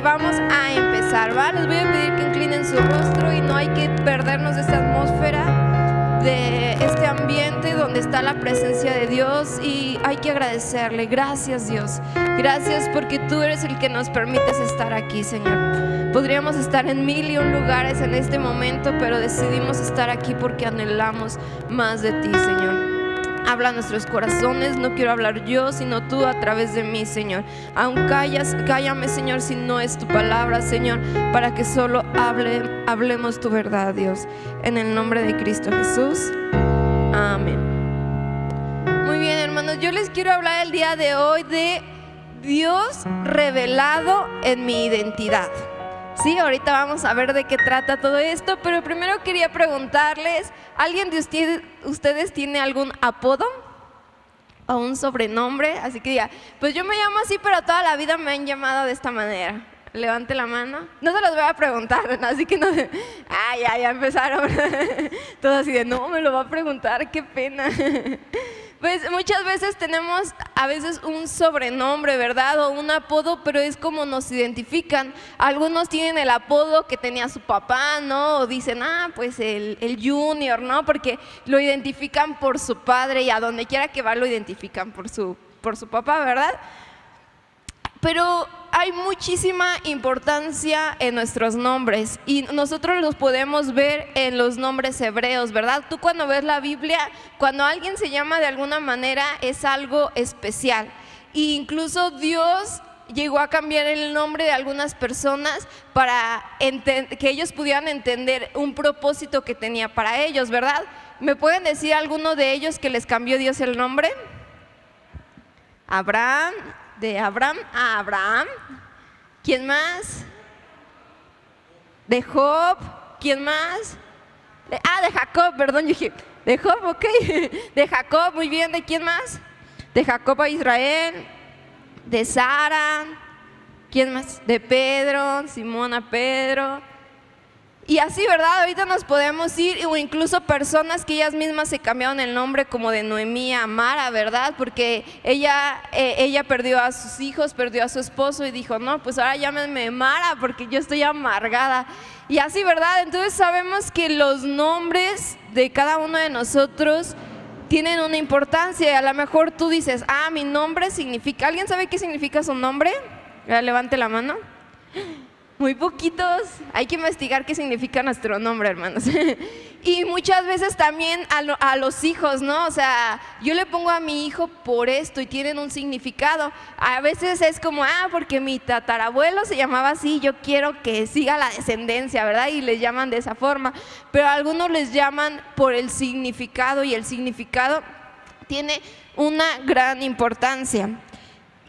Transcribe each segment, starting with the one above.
Vamos a empezar, ¿va? Les voy a pedir que inclinen su rostro y no hay que perdernos de esta atmósfera, de este ambiente donde está la presencia de Dios, y hay que agradecerle. Gracias, Dios. Gracias porque tú eres el que nos permites estar aquí, Señor. Podríamos estar en 1000 lugares en este momento, pero decidimos estar aquí porque anhelamos más de ti, Señor. Habla a nuestros corazones, no quiero hablar yo, sino tú a través de mí, Señor. Aún cállame, Señor, si no es tu palabra, Señor, para que solo hablemos tu verdad, Dios. En el nombre de Cristo Jesús, amén. Muy bien, hermanos, yo les quiero hablar el día de hoy de Dios revelado en mi identidad. Sí, ahorita vamos a ver de qué trata todo esto, pero primero quería preguntarles, ¿alguien de ustedes tiene algún apodo o un sobrenombre? Así que diga, pues yo me llamo así, pero toda la vida me han llamado de esta manera. Levante la mano. No se los voy a preguntar, ¿no? Así que no. Ya empezaron. Todo así de, no, me lo va a preguntar, qué pena. Pues muchas veces tenemos a veces un sobrenombre, ¿verdad? O un apodo, pero es como nos identifican. Algunos tienen el apodo que tenía su papá, ¿no? O dicen, pues el Junior, ¿no? Porque lo identifican por su padre y a donde quiera que va lo identifican por su papá, ¿verdad? Pero hay muchísima importancia en nuestros nombres y nosotros los podemos ver en los nombres hebreos, ¿verdad? Tú cuando ves la Biblia, cuando alguien se llama de alguna manera es algo especial. E incluso Dios llegó a cambiar el nombre de algunas personas para que ellos pudieran entender un propósito que tenía para ellos, ¿verdad? ¿Me pueden decir alguno de ellos que les cambió Dios el nombre? Abraham. De Abraham a Abraham. ¿Quién más? De Job. ¿Quién más? De Jacob, perdón, yo dije, de Job, ok. De Jacob, muy bien. ¿De quién más? De Jacob a Israel. De Sara. ¿Quién más? De Pedro, Simón a Pedro. Y así, ¿verdad? Ahorita nos podemos ir, o incluso personas que ellas mismas se cambiaron el nombre, como de Noemí a Mara, ¿verdad? Porque ella perdió a sus hijos, perdió a su esposo y dijo, no, pues ahora llámenme Mara porque yo estoy amargada. Y así, ¿verdad? Entonces sabemos que los nombres de cada uno de nosotros tienen una importancia. Y a lo mejor tú dices, mi nombre significa, ¿alguien sabe qué significa su nombre? Levante la mano. Muy poquitos, hay que investigar qué significa nuestro nombre, hermanos. Y muchas veces también a los hijos, ¿no? O sea, yo le pongo a mi hijo por esto y tienen un significado. A veces es como, porque mi tatarabuelo se llamaba así, yo quiero que siga la descendencia, ¿verdad? Y les llaman de esa forma. Pero a algunos les llaman por el significado, y el significado tiene una gran importancia.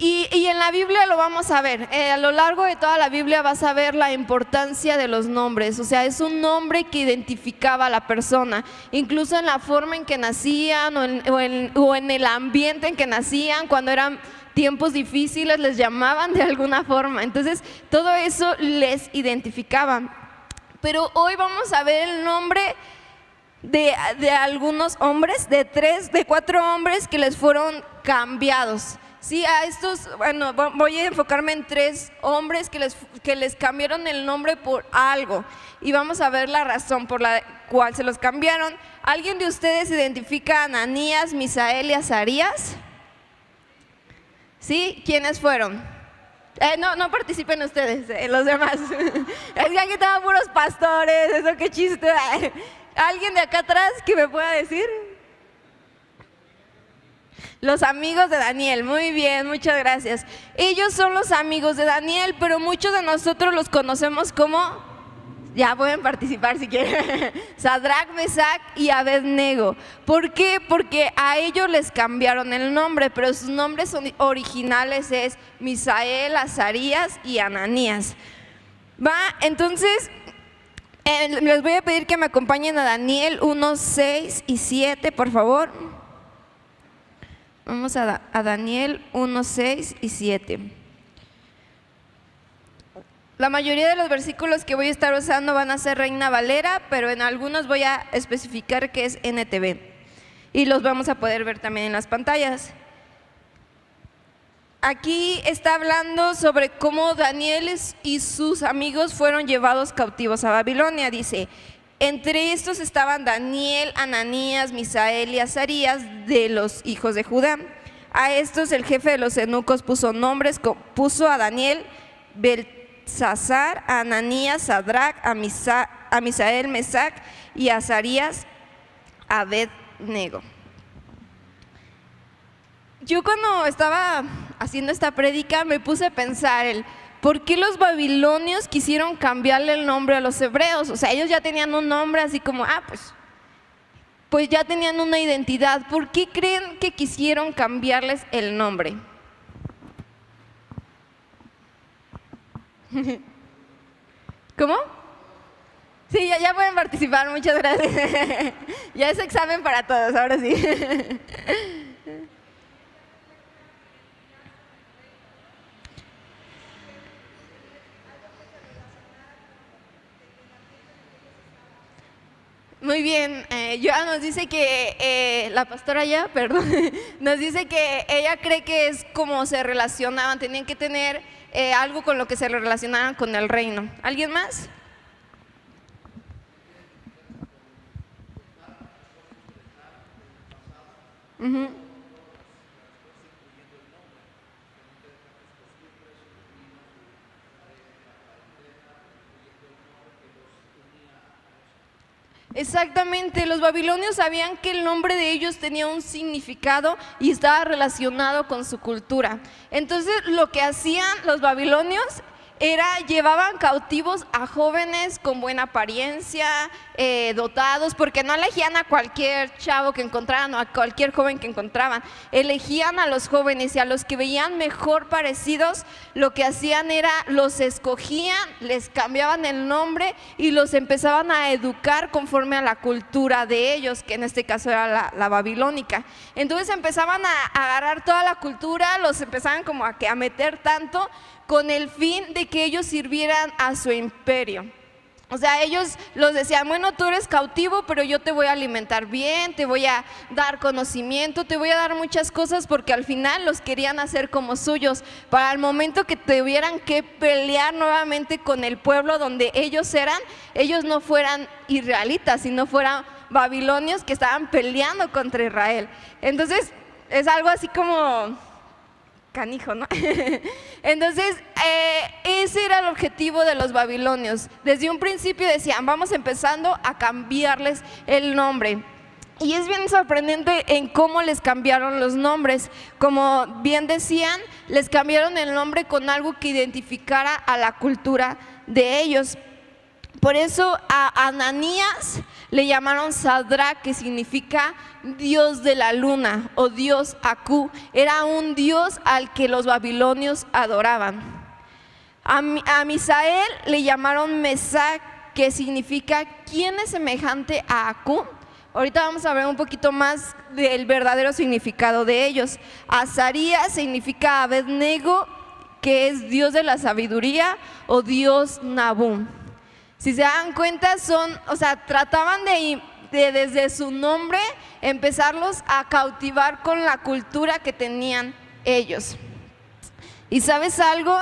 Y en la Biblia lo vamos a ver, a lo largo de toda la Biblia vas a ver la importancia de los nombres. O sea, es un nombre que identificaba a la persona, incluso en la forma en que nacían o en el ambiente en que nacían. Cuando eran tiempos difíciles les llamaban de alguna forma, entonces todo eso les identificaba. Pero hoy vamos a ver el nombre de algunos hombres, de 4 hombres que les fueron cambiados. Sí, a estos, bueno, voy a enfocarme en 3 hombres que les cambiaron el nombre por algo, y vamos a ver la razón por la cual se los cambiaron. ¿Alguien de ustedes identifica a Ananías, Misael y Azarías? ¿Sí? ¿Quiénes fueron? No participen ustedes, los demás. Es que aquí estaban puros pastores, eso qué chiste. ¿Alguien de acá atrás que me pueda decir? Los amigos de Daniel, muy bien, muchas gracias. Ellos son los amigos de Daniel, pero muchos de nosotros los conocemos como, ya pueden participar si quieren, Sadrac, Mesac y Abednego. ¿Por qué? Porque a ellos les cambiaron el nombre, pero sus nombres originales es Misael, Azarías y Ananías. Entonces les voy a pedir que me acompañen a Daniel 1, 6 y 7, por favor. Vamos a Daniel 1, 6 y 7. La mayoría de los versículos que voy a estar usando van a ser Reina Valera, pero en algunos voy a especificar que es NTV. Y los vamos a poder ver también en las pantallas. aquí está hablando sobre cómo Daniel y sus amigos fueron llevados cautivos a Babilonia. Dice, entre estos estaban Daniel, Ananías, Misael y Azarías de los hijos de Judá. A estos el jefe de los eunucos puso nombres, puso a Daniel Beltsasar, a Ananías Sadrac, a Misael Mesac y a Azarías Abednego. Yo cuando estaba haciendo esta prédica me puse a pensar ¿por qué los babilonios quisieron cambiarle el nombre a los hebreos? O sea, ellos ya tenían un nombre así como, pues ya tenían una identidad. ¿Por qué creen que quisieron cambiarles el nombre? ¿Cómo? Sí, ya pueden participar, muchas gracias. Ya es examen para todos, ahora sí. Muy bien, Joa nos dice que, la pastora ya, perdón, nos dice que ella cree que es como se relacionaban, tenían que tener algo con lo que se relacionaban con el reino. ¿Alguien más? Exactamente, los babilonios sabían que el nombre de ellos tenía un significado y estaba relacionado con su cultura. Entonces, lo que hacían los babilonios era llevaban cautivos a jóvenes con buena apariencia, dotados, porque no elegían a cualquier chavo que encontraran o a cualquier joven que encontraban, elegían a los jóvenes y a los que veían mejor parecidos, lo que hacían era los escogían, les cambiaban el nombre y los empezaban a educar conforme a la cultura de ellos, que en este caso era la babilónica. Entonces empezaban a agarrar toda la cultura, los empezaban como a meter tanto con el fin de que ellos sirvieran a su imperio. O sea, ellos los decían, bueno, tú eres cautivo, pero yo te voy a alimentar bien, te voy a dar conocimiento, te voy a dar muchas cosas, porque al final los querían hacer como suyos, para el momento que tuvieran que pelear nuevamente con el pueblo donde ellos eran, ellos no fueran israelitas, sino fueran babilonios que estaban peleando contra Israel. Entonces, es algo así como canijo, ¿no? Entonces, ese era el objetivo de los babilonios. Desde un principio decían, vamos empezando a cambiarles el nombre. Y es bien sorprendente en cómo les cambiaron los nombres. Como bien decían, les cambiaron el nombre con algo que identificara a la cultura de ellos. Por eso a Ananías le llamaron Sadrac, que significa Dios de la luna o Dios Aku. Era un Dios al que los babilonios adoraban. A Misael le llamaron Mesac, que significa ¿quién es semejante a Aku? Ahorita vamos a ver un poquito más del verdadero significado de ellos. Azarías significa Abednego, que es Dios de la sabiduría o Dios Nabú. Si se dan cuenta, trataban de desde su nombre empezarlos a cautivar con la cultura que tenían ellos. ¿Y sabes algo?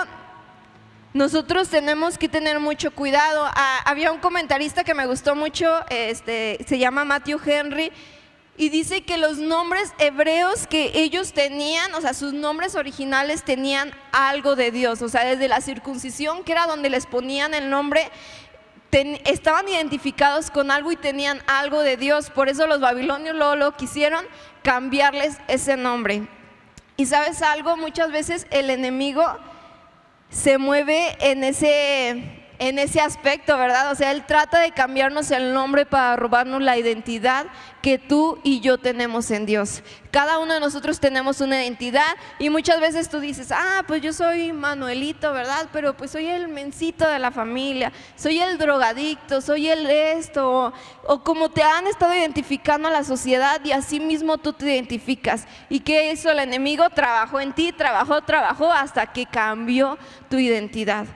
Nosotros tenemos que tener mucho cuidado. Había un comentarista que me gustó mucho, se llama Matthew Henry, y dice que los nombres hebreos que ellos tenían, o sea, sus nombres originales tenían algo de Dios. O sea, desde la circuncisión, que era donde les ponían el nombre, estaban identificados con algo y tenían algo de Dios. Por eso los babilonios luego quisieron cambiarles ese nombre. Y sabes algo, muchas veces el enemigo se mueve en ese aspecto, ¿verdad? O sea, él trata de cambiarnos el nombre para robarnos la identidad que tú y yo tenemos en Dios. Cada uno de nosotros tenemos una identidad y muchas veces tú dices, pues yo soy Manuelito, ¿verdad? Pero pues soy el mencito de la familia, soy el drogadicto, soy el esto, o como te han estado identificando a la sociedad y así mismo tú te identificas. ¿Y qué hizo el enemigo? Trabajó en ti, trabajó hasta que cambió tu identidad.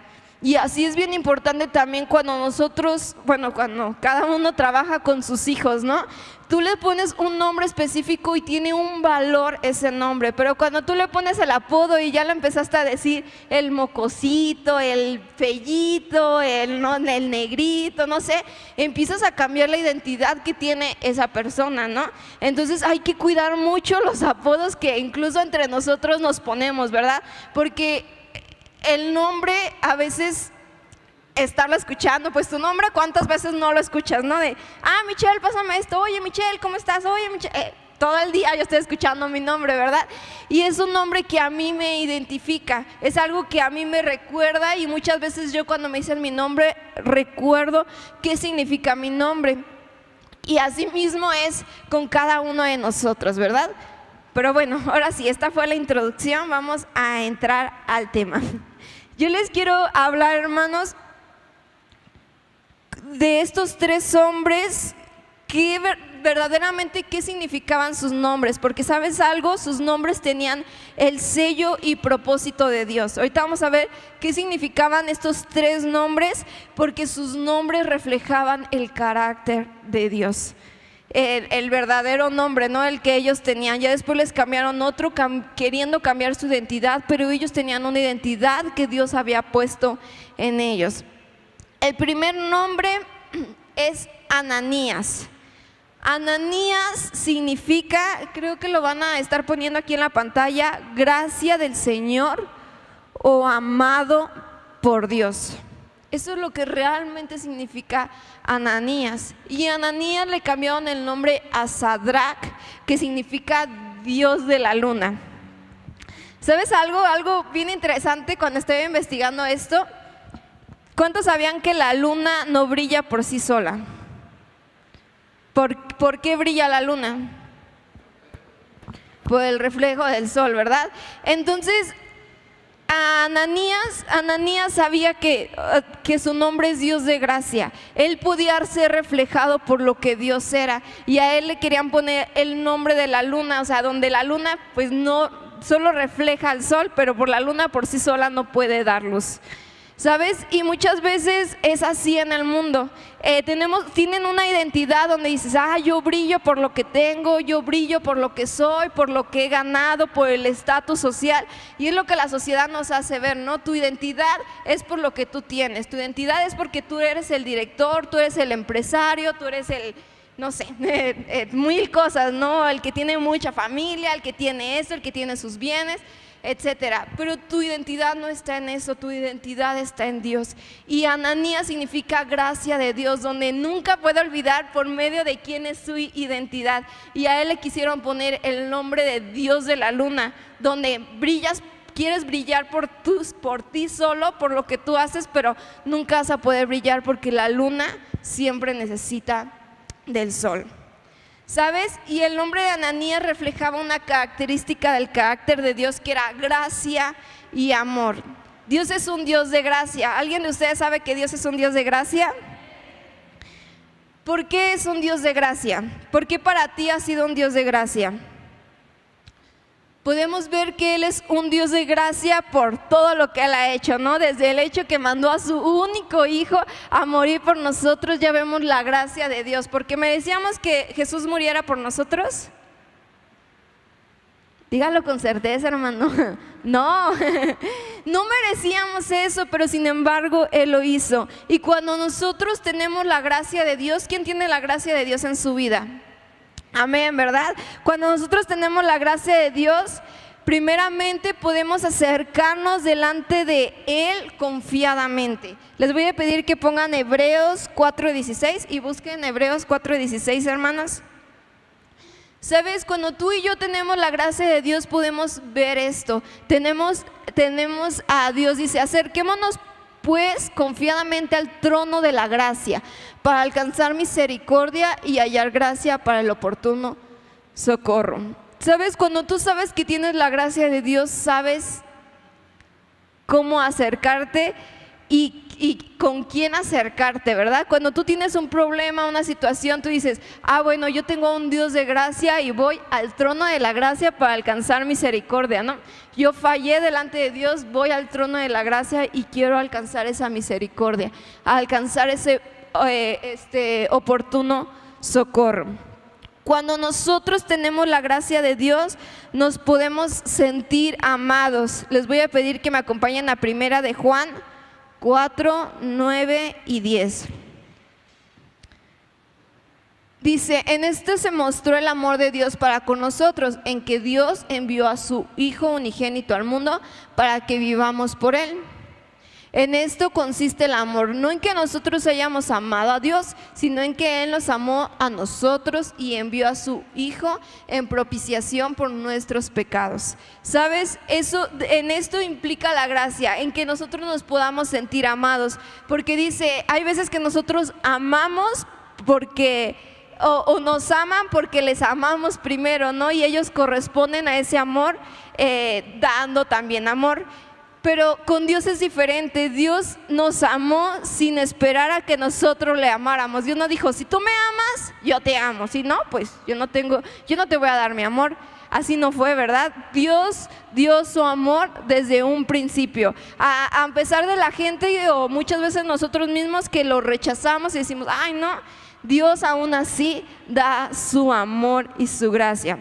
Y así es bien importante también cuando nosotros, bueno, cuando cada uno trabaja con sus hijos, ¿no? Tú le pones un nombre específico y tiene un valor ese nombre, pero cuando tú le pones el apodo y ya le empezaste a decir el mocosito, el fellito, el negrito, no sé, empiezas a cambiar la identidad que tiene esa persona, ¿no? Entonces hay que cuidar mucho los apodos que incluso entre nosotros nos ponemos, ¿verdad? Porque el nombre a veces estarlo escuchando, pues tu nombre cuántas veces no lo escuchas, ¿no? De, Michelle, pásame esto, oye Michelle, ¿cómo estás? Oye Michelle, todo el día yo estoy escuchando mi nombre, ¿verdad? Y es un nombre que a mí me identifica, es algo que a mí me recuerda y muchas veces yo cuando me dicen mi nombre recuerdo qué significa mi nombre. Y así mismo es con cada uno de nosotros, ¿verdad? Pero bueno, ahora sí, esta fue la introducción, vamos a entrar al tema. Yo les quiero hablar, hermanos, de estos tres hombres que verdaderamente qué significaban sus nombres, porque ¿sabes algo? Sus nombres tenían el sello y propósito de Dios. Ahorita vamos a ver qué significaban estos tres nombres, porque sus nombres reflejaban el carácter de Dios. El verdadero nombre, ¿no? El que ellos tenían. Ya después les cambiaron otro, queriendo cambiar su identidad, pero ellos tenían una identidad que Dios había puesto en ellos. El primer nombre es Ananías. Ananías significa, creo que lo van a estar poniendo aquí en la pantalla, gracia del Señor o amado por Dios. Eso es lo que realmente significa Ananías. Y a Ananías le cambiaron el nombre a Sadrach, que significa Dios de la luna. ¿Sabes algo? Algo bien interesante cuando estoy investigando esto. ¿Cuántos sabían que la luna no brilla por sí sola? ¿Por qué brilla la luna? Por el reflejo del sol, ¿verdad? Entonces, Ananías sabía que su nombre es Dios de gracia. Él podía ser reflejado por lo que Dios era. Y a él le querían poner el nombre de la luna, o sea, donde la luna pues no solo refleja al sol, pero por la luna por sí sola no puede dar luz. ¿Sabes? Y muchas veces es así en el mundo. Tienen una identidad donde dices, yo brillo por lo que tengo, yo brillo por lo que soy, por lo que he ganado, por el estatus social. Y es lo que la sociedad nos hace ver, ¿no? Tu identidad es por lo que tú tienes, tu identidad es porque tú eres el director, tú eres el empresario, tú eres el, no sé, mil cosas, ¿no? El que tiene mucha familia, el que tiene esto, el que tiene sus bienes, etcétera. Pero tu identidad no está en eso, tu identidad está en Dios. Y Ananías significa gracia de Dios, donde nunca puede olvidar por medio de quién es su identidad. Y a él le quisieron poner el nombre de Dios de la luna, donde brillas, quieres brillar por ti solo, por lo que tú haces, pero nunca vas a poder brillar porque la luna siempre necesita del sol. ¿Sabes? Y el nombre de Ananías reflejaba una característica del carácter de Dios que era gracia y amor. Dios es un Dios de gracia. ¿Alguien de ustedes sabe que Dios es un Dios de gracia? ¿Por qué es un Dios de gracia? ¿Por qué para ti ha sido un Dios de gracia? Podemos ver que Él es un Dios de gracia por todo lo que Él ha hecho, ¿no? Desde el hecho que mandó a su único hijo a morir por nosotros, ya vemos la gracia de Dios. ¿Porque merecíamos que Jesús muriera por nosotros? Dígalo con certeza, hermano. No, no merecíamos eso, pero sin embargo Él lo hizo. Y cuando nosotros tenemos la gracia de Dios, ¿quién tiene la gracia de Dios en su vida? Amén, ¿verdad? Cuando nosotros tenemos la gracia de Dios, primeramente podemos acercarnos delante de Él confiadamente. Les voy a pedir que pongan Hebreos 4:16 y busquen Hebreos 4:16, hermanos. ¿Sabes? Cuando tú y yo tenemos la gracia de Dios podemos ver esto. Tenemos a Dios, dice, acerquémonos pues confiadamente al trono de la gracia para alcanzar misericordia y hallar gracia para el oportuno socorro. ¿Sabes? Cuando tú sabes que tienes la gracia de Dios, sabes cómo acercarte, y con quién acercarte, ¿verdad? Cuando tú tienes un problema, una situación, tú dices, bueno, yo tengo un Dios de gracia y voy al trono de la gracia para alcanzar misericordia, ¿no? Yo fallé delante de Dios, voy al trono de la gracia y quiero alcanzar esa misericordia, alcanzar ese oportuno socorro. Cuando nosotros tenemos la gracia de Dios, nos podemos sentir amados. Les voy a pedir que me acompañen a primera de Juan 4, 9 y 10. Dice, en esto se mostró el amor de Dios para con nosotros, en que Dios envió a su Hijo unigénito al mundo para que vivamos por Él. En esto consiste el amor, no en que nosotros hayamos amado a Dios, sino en que Él nos amó a nosotros y envió a su Hijo en propiciación por nuestros pecados. ¿Sabes? En esto implica la gracia, en que nosotros nos podamos sentir amados, porque dice, hay veces que nosotros amamos porque o nos aman porque les amamos primero, ¿no? Y ellos corresponden a ese amor dando también amor. Pero con Dios es diferente. Dios nos amó sin esperar a que nosotros le amáramos. Dios no dijo, si tú me amas, yo te amo. Si no, pues yo no te voy a dar mi amor. Así no fue, ¿verdad? Dios dio su amor desde un principio. A pesar de la gente o muchas veces nosotros mismos que lo rechazamos y decimos, ay no, Dios aún así da su amor y su gracia.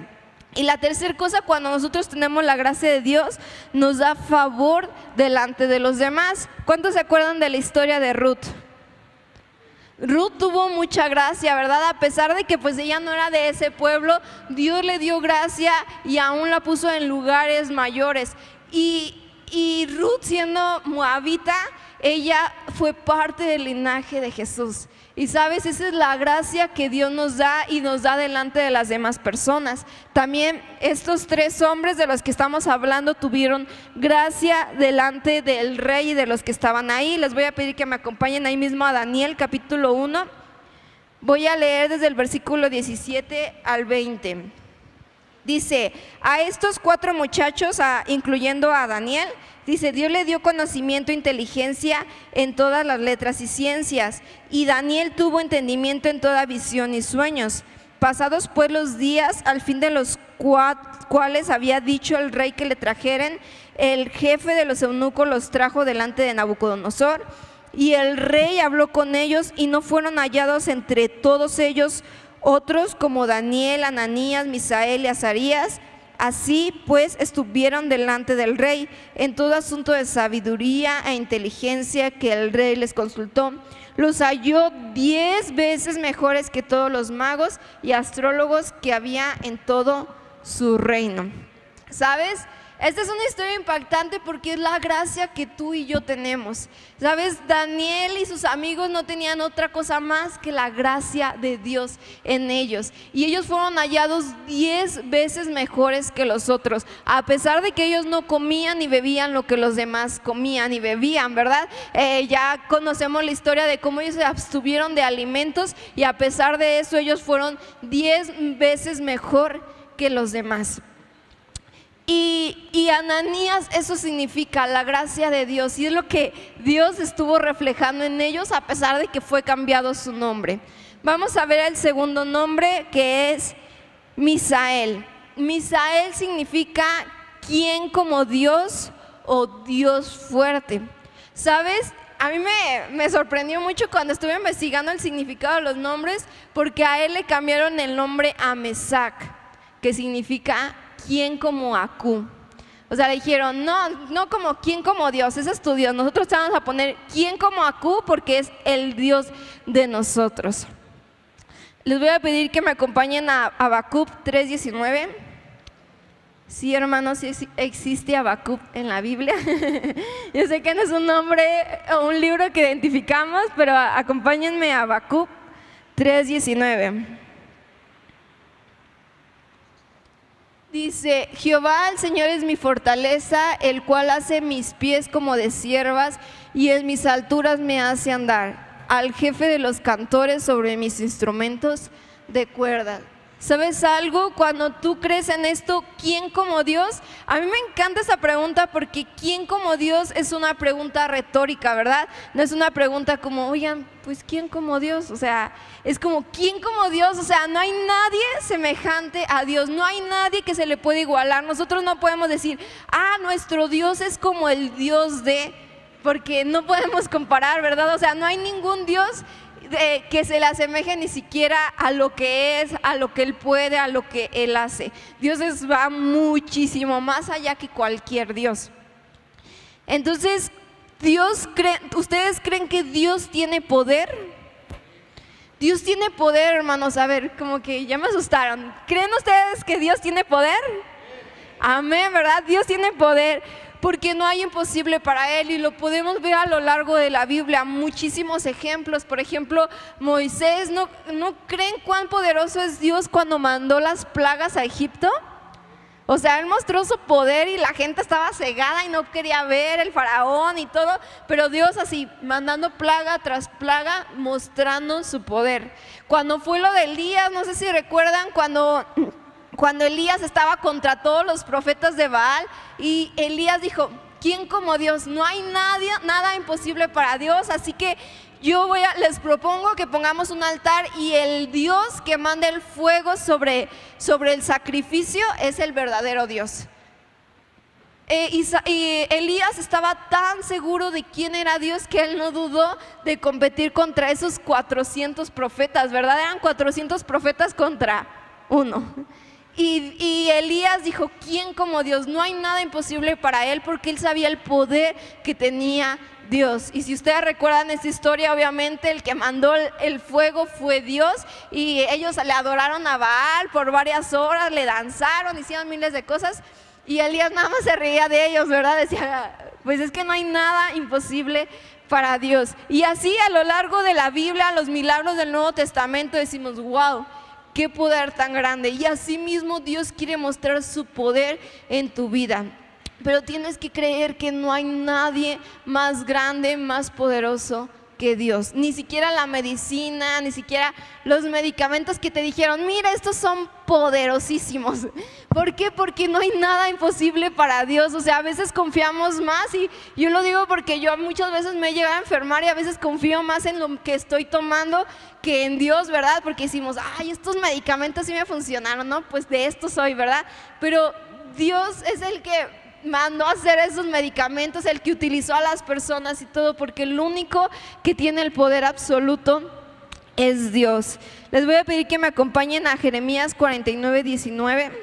Y la tercera cosa, cuando nosotros tenemos la gracia de Dios, nos da favor delante de los demás. ¿Cuántos se acuerdan de la historia de Ruth? Ruth tuvo mucha gracia, ¿verdad? A pesar de que pues ella no era de ese pueblo, Dios le dio gracia y aún la puso en lugares mayores. Y Ruth, siendo moabita, ella fue parte del linaje de Jesús. Y sabes, esa es la gracia que Dios nos da y nos da delante de las demás personas. También estos tres hombres de los que estamos hablando tuvieron gracia delante del rey y de los que estaban ahí. Les voy a pedir que me acompañen ahí mismo a Daniel capítulo 1. Voy a leer desde el versículo 17 al 20. Dice, a estos 4 muchachos, incluyendo a Daniel, dice, Dios le dio conocimiento e inteligencia en todas las letras y ciencias, y Daniel tuvo entendimiento en toda visión y sueños. Pasados pues los días, al fin de los cuales había dicho el rey que le trajeren, el jefe de los eunucos los trajo delante de Nabucodonosor, y el rey habló con ellos, y no fueron hallados entre todos ellos otros como Daniel, Ananías, Misael y Azarías. Así pues estuvieron delante del rey en todo asunto de sabiduría e inteligencia que el rey les consultó. Los halló 10 veces mejores que todos los magos y astrólogos que había en todo su reino. ¿Sabes? Esta es una historia impactante porque es la gracia que tú y yo tenemos. ¿Sabes? Daniel y sus amigos no tenían otra cosa más que la gracia de Dios en ellos. Y ellos fueron hallados 10 veces mejores que los otros. A pesar de que ellos no comían ni bebían lo que los demás comían y bebían, ¿verdad? Ya conocemos la historia de cómo ellos se abstuvieron de alimentos y a pesar de eso ellos fueron 10 veces mejor que los demás. Y Ananías, eso significa la gracia de Dios, y es lo que Dios estuvo reflejando en ellos a pesar de que fue cambiado su nombre. Vamos a ver el segundo nombre, que es Misael. Misael significa ¿quién como Dios o Dios fuerte? ¿Sabes? A mí me sorprendió mucho cuando estuve investigando el significado de los nombres, porque a él le cambiaron el nombre a Mesac, que significa ¿quién como Acú? O sea, le dijeron, no como ¿quién como Dios? Ese es tu Dios. Nosotros te vamos a poner ¿quién como Acú? Porque es el Dios de nosotros. Les voy a pedir que me acompañen a Habacuc 3:19. Sí, hermanos, sí existe Habacuc en la Biblia. Yo sé que no es un nombre o un libro que identificamos, pero acompáñenme a Habacuc 3:19. Dice, Jehová el Señor es mi fortaleza, el cual hace mis pies como de ciervas y en mis alturas me hace andar. Al jefe de los cantores sobre mis instrumentos de cuerda. ¿Sabes algo? Cuando tú crees en esto, ¿quién como Dios? A mí me encanta esa pregunta porque ¿quién como Dios? Es una pregunta retórica, ¿verdad? No es una pregunta como, oigan, pues ¿quién como Dios? O sea, es como, ¿quién como Dios? O sea, no hay nadie semejante a Dios, no hay nadie que se le pueda igualar. Nosotros no podemos decir, nuestro Dios es como el Dios de, porque no podemos comparar, ¿verdad? O sea, no hay ningún Dios que se le asemeje ni siquiera a lo que es, a lo que Él puede, a lo que Él hace. Dios va muchísimo más allá que cualquier Dios. Entonces, ¿ustedes creen que Dios tiene poder? Dios tiene poder, hermanos. A ver, como que ya me asustaron. ¿Creen ustedes que Dios tiene poder? Amén, ¿verdad? Dios tiene poder. Porque no hay imposible para Él y lo podemos ver a lo largo de la Biblia, muchísimos ejemplos. Por ejemplo, Moisés, ¿no creen cuán poderoso es Dios cuando mandó las plagas a Egipto? O sea, Él mostró su poder y la gente estaba cegada y no quería ver, el faraón y todo, pero Dios así, mandando plaga tras plaga, mostrando su poder. Cuando fue lo de Elías, no sé si recuerdan, cuando Elías estaba contra todos los profetas de Baal y Elías dijo, ¿quién como Dios? No hay nada imposible para Dios, así que les propongo que pongamos un altar y el Dios que manda el fuego sobre el sacrificio es el verdadero Dios. Y Elías estaba tan seguro de quién era Dios que él no dudó de competir contra esos 400 profetas, ¿verdad? Eran 400 profetas contra uno. Y Elías dijo, ¿quién como Dios? No hay nada imposible para él porque él sabía el poder que tenía Dios. Y si ustedes recuerdan esta historia, obviamente el que mandó el fuego fue Dios y ellos le adoraron a Baal por varias horas, le danzaron, hicieron miles de cosas y Elías nada más se reía de ellos, ¿verdad? Decía, pues es que no hay nada imposible para Dios. Y así a lo largo de la Biblia, los milagros del Nuevo Testamento decimos, wow, qué poder tan grande. Y así mismo Dios quiere mostrar su poder en tu vida. Pero tienes que creer que no hay nadie más grande, más poderoso que Dios. Ni siquiera la medicina, ni siquiera los medicamentos que te dijeron, mira, estos son poderosísimos. ¿Por qué? Porque no hay nada imposible para Dios. O sea, a veces confiamos más y yo lo digo porque yo muchas veces me he llegado a enfermar y a veces confío más en lo que estoy tomando que en Dios, ¿verdad? Porque decimos, estos medicamentos sí me funcionaron, ¿no? Pues de esto soy, ¿verdad? Pero Dios es el que mandó a hacer esos medicamentos, el que utilizó a las personas y todo, porque el único que tiene el poder absoluto es Dios. Les voy a pedir que me acompañen a Jeremías 49:19.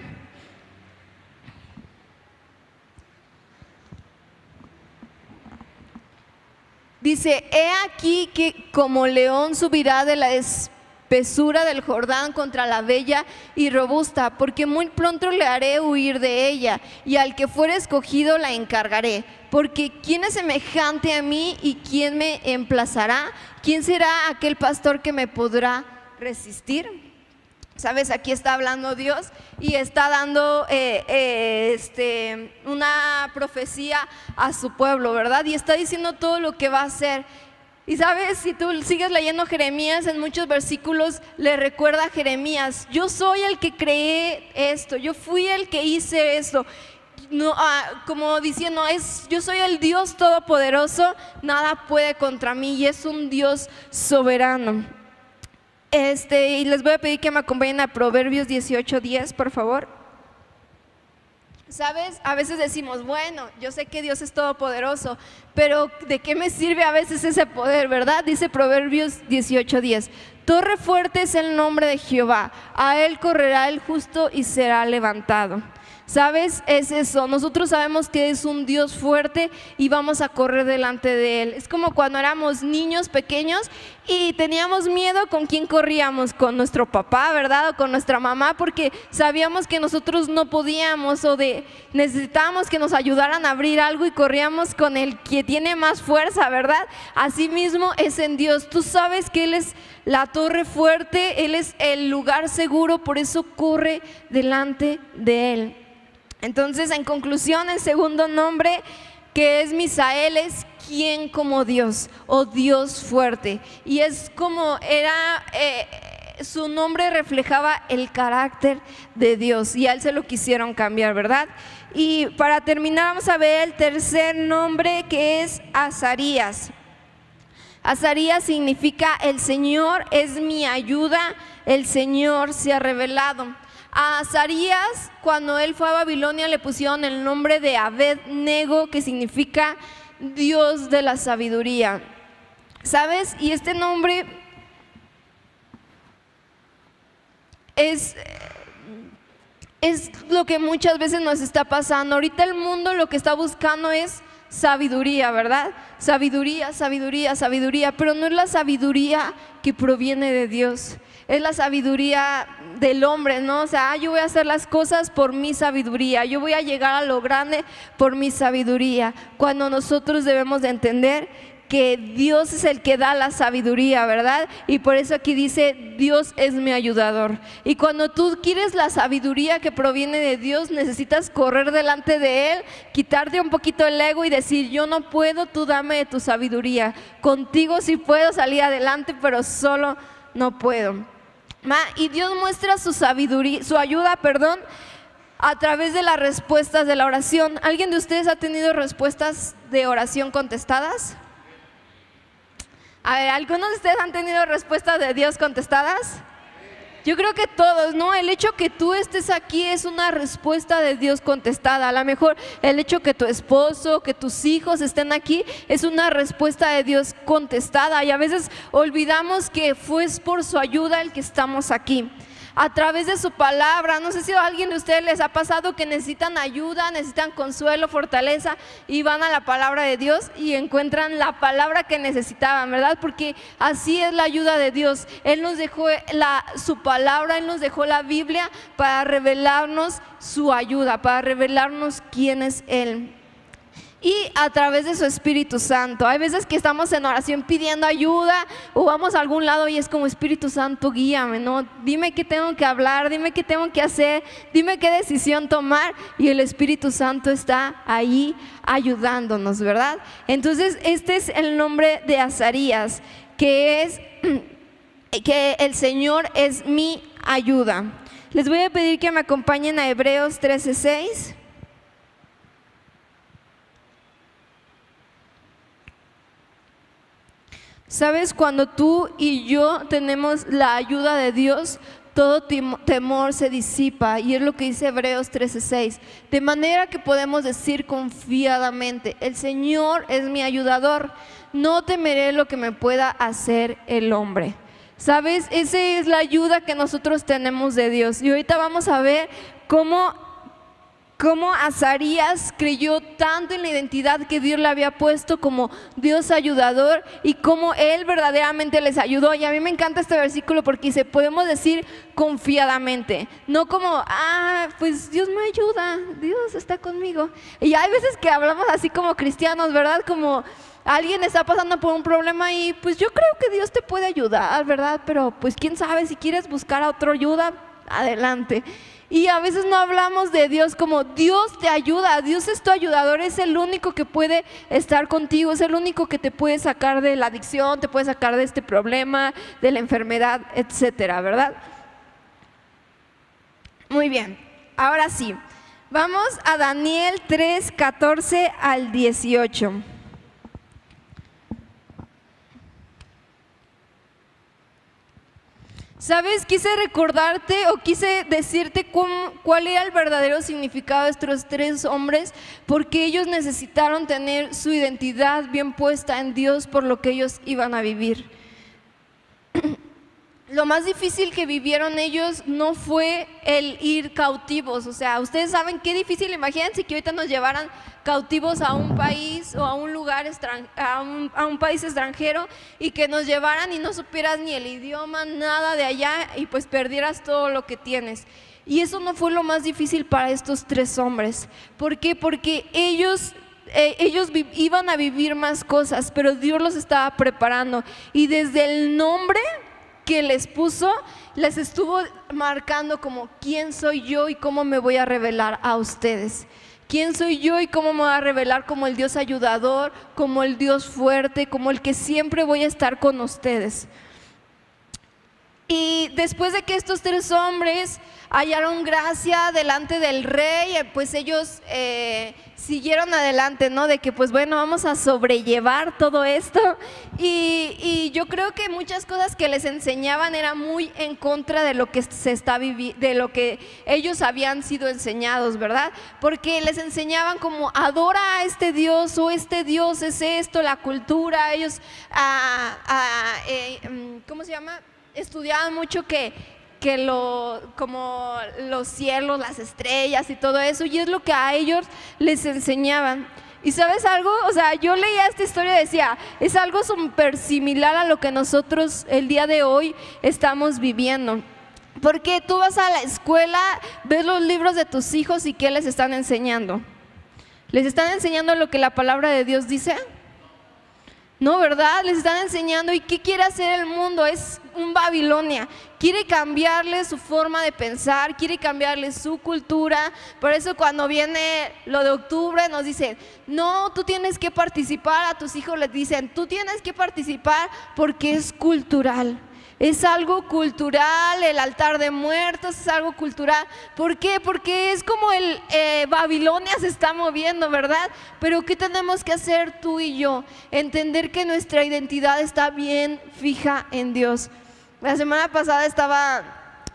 Dice, he aquí que como león subirá de la espesura del Jordán contra la bella y robusta, porque muy pronto le haré huir de ella, y al que fuere escogido la encargaré. Porque ¿quién es semejante a mí y quién me emplazará? ¿Quién será aquel pastor que me podrá resistir? ¿Sabes? Aquí está hablando Dios y está dando una profecía a su pueblo, ¿verdad? Y está diciendo todo lo que va a hacer. Y sabes, si tú sigues leyendo Jeremías, en muchos versículos le recuerda a Jeremías, yo soy el que creé esto, yo fui el que hice esto. No, como diciendo, yo soy el Dios todopoderoso, nada puede contra mí y es un Dios soberano. Y les voy a pedir que me acompañen a Proverbios 18:10, por favor. ¿Sabes? A veces decimos, bueno, yo sé que Dios es todopoderoso, pero ¿de qué me sirve a veces ese poder, verdad? Dice Proverbios 18:10, torre fuerte es el nombre de Jehová, a él correrá el justo y será levantado. ¿Sabes? Es eso, nosotros sabemos que es un Dios fuerte y vamos a correr delante de Él. Es como cuando éramos niños pequeños y teníamos miedo, ¿con quién corríamos? Con nuestro papá, ¿verdad? O con nuestra mamá, porque sabíamos que nosotros no podíamos necesitábamos que nos ayudaran a abrir algo y corríamos con el que tiene más fuerza, ¿verdad? Así mismo es en Dios. Tú sabes que Él es la torre fuerte, Él es el lugar seguro, por eso corre delante de Él. Entonces, en conclusión, el segundo nombre que es Misael es ¿quién como Dios? O Dios fuerte. Y es como era su nombre reflejaba el carácter de Dios y a él se lo quisieron cambiar, ¿verdad? Y para terminar vamos a ver el tercer nombre, que es Azarías. Azarías significa el Señor es mi ayuda, el Señor se ha revelado. A Azarías, cuando él fue a Babilonia, le pusieron el nombre de Abed-nego, que significa Dios de la sabiduría. ¿Sabes? Y este nombre es lo que muchas veces nos está pasando. Ahorita el mundo lo que está buscando es sabiduría, ¿verdad? Sabiduría, sabiduría, sabiduría, pero no es la sabiduría que proviene de Dios, es la sabiduría del hombre, ¿no? O sea, yo voy a hacer las cosas por mi sabiduría, yo voy a llegar a lo grande por mi sabiduría, cuando nosotros debemos de entender que Dios es el que da la sabiduría, ¿verdad? Y por eso aquí dice, Dios es mi ayudador. Y cuando tú quieres la sabiduría que proviene de Dios, necesitas correr delante de Él, quitarte un poquito el ego y decir, yo no puedo, tú dame de tu sabiduría. Contigo sí puedo salir adelante, pero solo no puedo. Y Dios muestra su sabiduría, su ayuda, a través de las respuestas de la oración. ¿Alguien de ustedes ha tenido respuestas de oración contestadas? A ver, ¿algunos de ustedes han tenido respuestas de Dios contestadas? Yo creo que todos, ¿no? El hecho que tú estés aquí es una respuesta de Dios contestada. A lo mejor el hecho que tu esposo, que tus hijos estén aquí es una respuesta de Dios contestada. Y a veces olvidamos que fue por su ayuda el que estamos aquí. A través de su palabra, no sé si a alguien de ustedes les ha pasado que necesitan ayuda, necesitan consuelo, fortaleza, y van a la palabra de Dios y encuentran la palabra que necesitaban, ¿verdad? Porque así es la ayuda de Dios. Él nos dejó su palabra, Él nos dejó la Biblia para revelarnos su ayuda, para revelarnos quién es Él. Y a través de su Espíritu Santo. Hay veces que estamos en oración pidiendo ayuda o vamos a algún lado y es como, Espíritu Santo, guíame, ¿no? Dime qué tengo que hablar, dime qué tengo que hacer, dime qué decisión tomar, y el Espíritu Santo está ahí ayudándonos, ¿verdad? Entonces este es el nombre de Azarías, que es que el Señor es mi ayuda. Les voy a pedir que me acompañen a Hebreos 13:6. ¿Sabes? Cuando tú y yo tenemos la ayuda de Dios, todo temor se disipa, y es lo que dice Hebreos 13:6. De manera que podemos decir confiadamente, el Señor es mi ayudador, no temeré lo que me pueda hacer el hombre. ¿Sabes? Esa es la ayuda que nosotros tenemos de Dios. Y ahorita vamos a ver cómo Azarías creyó tanto en la identidad que Dios le había puesto como Dios ayudador, y cómo Él verdaderamente les ayudó. Y a mí me encanta este versículo porque dice, podemos decir confiadamente, no como, pues Dios me ayuda, Dios está conmigo. Y hay veces que hablamos así como cristianos, ¿verdad? Como alguien está pasando por un problema y pues yo creo que Dios te puede ayudar, ¿verdad? Pero pues quién sabe, si quieres buscar a otra ayuda, adelante. Y a veces no hablamos de Dios como Dios te ayuda, Dios es tu ayudador, es el único que puede estar contigo, es el único que te puede sacar de la adicción, te puede sacar de este problema, de la enfermedad, etcétera, ¿verdad? Muy bien, ahora sí, vamos a Daniel 3:14 al 18. ¿Sabes? Quise recordarte o quise decirte cuál era el verdadero significado de estos tres hombres, porque ellos necesitaron tener su identidad bien puesta en Dios por lo que ellos iban a vivir. Lo más difícil que vivieron ellos no fue el ir cautivos. O sea, ustedes saben qué difícil, imagínense que ahorita nos llevaran cautivos a un país o a un lugar a un país extranjero, y que nos llevaran y no supieras ni el idioma, nada de allá, y pues perdieras todo lo que tienes. Y eso no fue lo más difícil para estos tres hombres. ¿Por qué? Porque ellos iban a vivir más cosas, pero Dios los estaba preparando, y desde el nombre que les puso, les estuvo marcando como quién soy yo y cómo me voy a revelar a ustedes. ¿Quién soy yo y cómo me voy a revelar como el Dios ayudador, como el Dios fuerte, como el que siempre voy a estar con ustedes? Y después de que estos 3 hombres hallaron gracia delante del rey, pues ellos siguieron adelante, ¿no? De que pues bueno, vamos a sobrellevar todo esto. Y yo creo que muchas cosas que les enseñaban eran muy en contra de lo que se está de lo que ellos habían sido enseñados, ¿verdad? Porque les enseñaban como adora a este Dios, o este Dios es esto, la cultura. Ellos, ¿cómo se llama? Estudiaban mucho como los cielos, las estrellas y todo eso, y es lo que a ellos les enseñaban. ¿Y sabes algo? O sea, yo leía esta historia y decía, es algo súper similar a lo que nosotros el día de hoy estamos viviendo. Porque tú vas a la escuela, ves los libros de tus hijos y ¿qué les están enseñando? ¿Les están enseñando lo que la palabra de Dios dice? No, ¿verdad? Les están enseñando. ¿Y qué quiere hacer el mundo? Es un Babilonia. Quiere cambiarle su forma de pensar, quiere cambiarle su cultura. Por eso cuando viene lo de octubre nos dicen, no, tú tienes que participar. A tus hijos les dicen, tú tienes que participar porque es cultural. Es algo cultural, el altar de muertos es algo cultural. ¿Por qué? Porque es como el Babilonia se está moviendo, ¿verdad? Pero ¿qué tenemos que hacer tú y yo? Entender que nuestra identidad está bien fija en Dios. La semana pasada estaba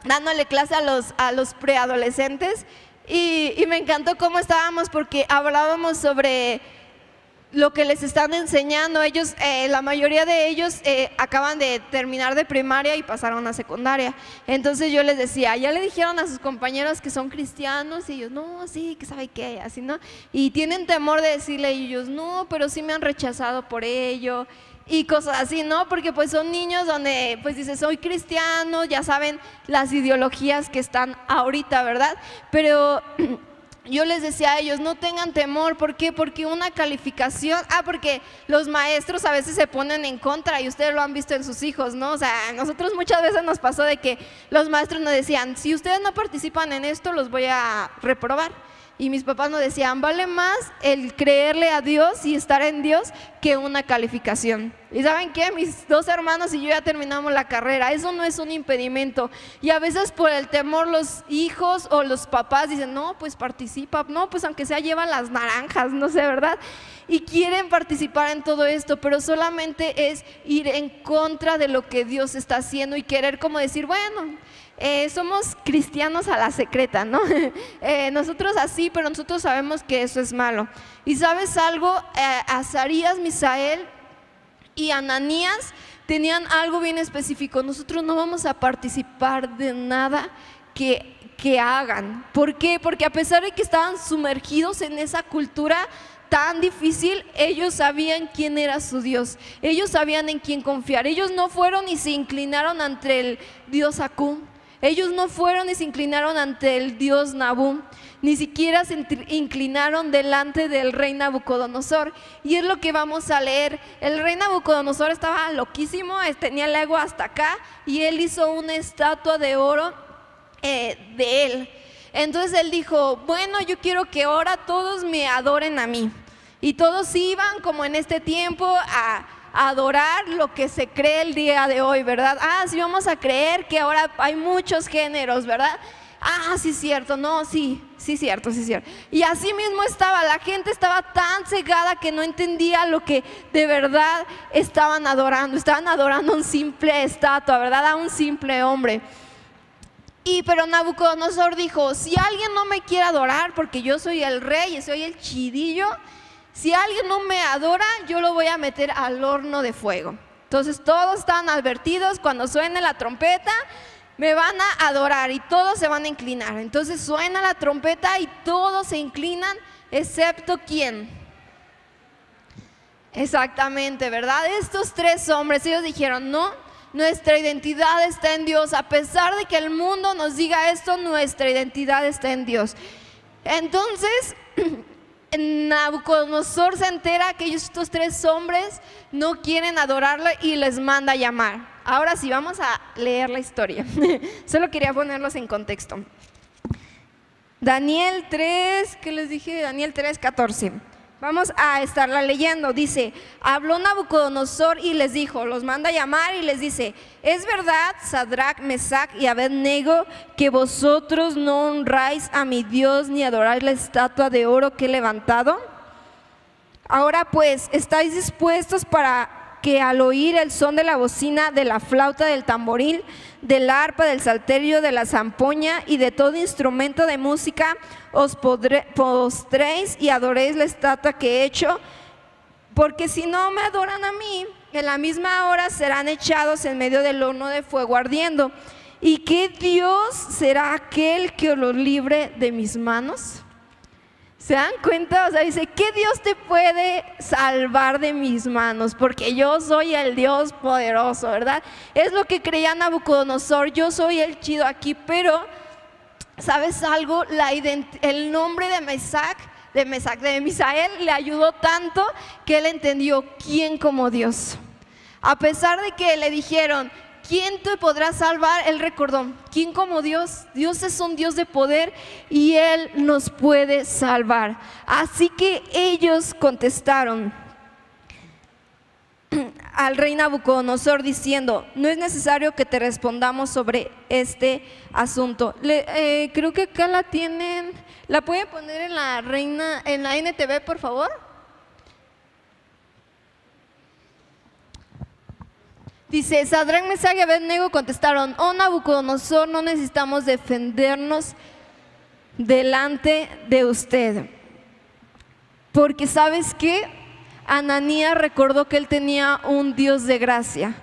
dándole clase a los preadolescentes y me encantó cómo estábamos, porque hablábamos sobre lo que les están enseñando. Ellos, la mayoría de ellos acaban de terminar de primaria y pasaron a secundaria. Entonces yo les decía, ya le dijeron a sus compañeros que son cristianos, y ellos, no, sí, que sabe qué, así, ¿no? Y tienen temor de decirle a ellos, no, pero sí me han rechazado por ello, y cosas así, ¿no? Porque pues son niños donde pues dices, soy cristiano, ya saben las ideologías que están ahorita, ¿verdad? Pero yo les decía a ellos, no tengan temor. ¿Por qué? Porque una calificación, porque los maestros a veces se ponen en contra, y ustedes lo han visto en sus hijos, ¿no? O sea, nosotros muchas veces nos pasó de que los maestros nos decían, si ustedes no participan en esto, los voy a reprobar. Y mis papás nos decían, vale más el creerle a Dios y estar en Dios que una calificación. ¿Y saben qué? Mis 2 hermanos y yo ya terminamos la carrera. Eso no es un impedimento. Y a veces por el temor los hijos o los papás dicen, no, pues participa, no, pues aunque sea lleva las naranjas, no sé, ¿verdad? Y quieren participar en todo esto, pero solamente es ir en contra de lo que Dios está haciendo y querer como decir, bueno, somos cristianos a la secreta, ¿no? Nosotros así, pero nosotros sabemos que eso es malo. Y ¿sabes algo? Azarías, Misael y Ananías tenían algo bien específico. Nosotros no vamos a participar de nada que hagan. ¿Por qué? Porque a pesar de que estaban sumergidos en esa cultura tan difícil, ellos sabían quién era su Dios, ellos sabían en quién confiar. Ellos no fueron y se inclinaron ante el Dios Acú, ellos no fueron y se inclinaron ante el Dios Nabú, ni siquiera se inclinaron delante del rey Nabucodonosor. Y es lo que vamos a leer. El rey Nabucodonosor estaba loquísimo, tenía el ego hasta acá, y él hizo una estatua de oro de él. Entonces él dijo, bueno, yo quiero que ahora todos me adoren a mí. Y todos iban como en este tiempo a adorar lo que se cree el día de hoy, ¿verdad? Sí, vamos a creer que ahora hay muchos géneros, ¿verdad? Sí, cierto, no, sí, cierto. Y así mismo la gente estaba tan cegada que no entendía lo que de verdad estaban adorando a un simple estatua, ¿verdad? A un simple hombre. Pero Nabucodonosor dijo, si alguien no me quiere adorar, porque yo soy el rey y soy el chidillo, si alguien no me adora, yo lo voy a meter al horno de fuego. Entonces todos estaban advertidos, cuando suene la trompeta, me van a adorar y todos se van a inclinar. Entonces suena la trompeta y todos se inclinan, excepto ¿quién? Exactamente, ¿verdad? Estos 3 hombres, ellos dijeron, no, nuestra identidad está en Dios. A pesar de que el mundo nos diga esto, nuestra identidad está en Dios. Entonces Nabucodonosor se entera que estos 3 hombres no quieren adorarlo y les manda a llamar. Ahora sí, vamos a leer la historia. Solo quería ponerlos en contexto. Daniel 3, ¿qué les dije? Daniel 3:14. Vamos a estarla leyendo. Dice, habló Nabucodonosor y les dijo, los manda a llamar y les dice, ¿es verdad, Sadrach, Mesach y Abednego, que vosotros no honráis a mi Dios ni adoráis la estatua de oro que he levantado? Ahora pues, ¿estáis dispuestos para que al oír el son de la bocina, de la flauta, del tamboril, del arpa, del salterio, de la zampoña y de todo instrumento de música, os postréis y adoréis la estatua que he hecho? Porque si no me adoran a mí, en la misma hora serán echados en medio del horno de fuego ardiendo. ¿Y qué Dios será aquel que los libre de mis manos? ¿Se dan cuenta? O sea, dice, ¿qué Dios te puede salvar de mis manos? Porque yo soy el Dios poderoso, ¿verdad? Es lo que creía Nabucodonosor, yo soy el chido aquí, pero ¿sabes algo? El nombre de Misael le ayudó tanto que él entendió quién como Dios. A pesar de que le dijeron, ¿quién te podrá salvar? Él recordó, ¿quién como Dios? Dios es un Dios de poder y Él nos puede salvar. Así que ellos contestaron al rey Nabucodonosor diciendo, no es necesario que te respondamos sobre este asunto. Creo que acá la tienen, ¿la puede poner en la NTV, por favor? Dice, Sadrach, Mesach y Abednego contestaron, oh Nabucodonosor, no necesitamos defendernos delante de usted. Porque ¿sabes qué? Ananías recordó que él tenía un Dios de gracia,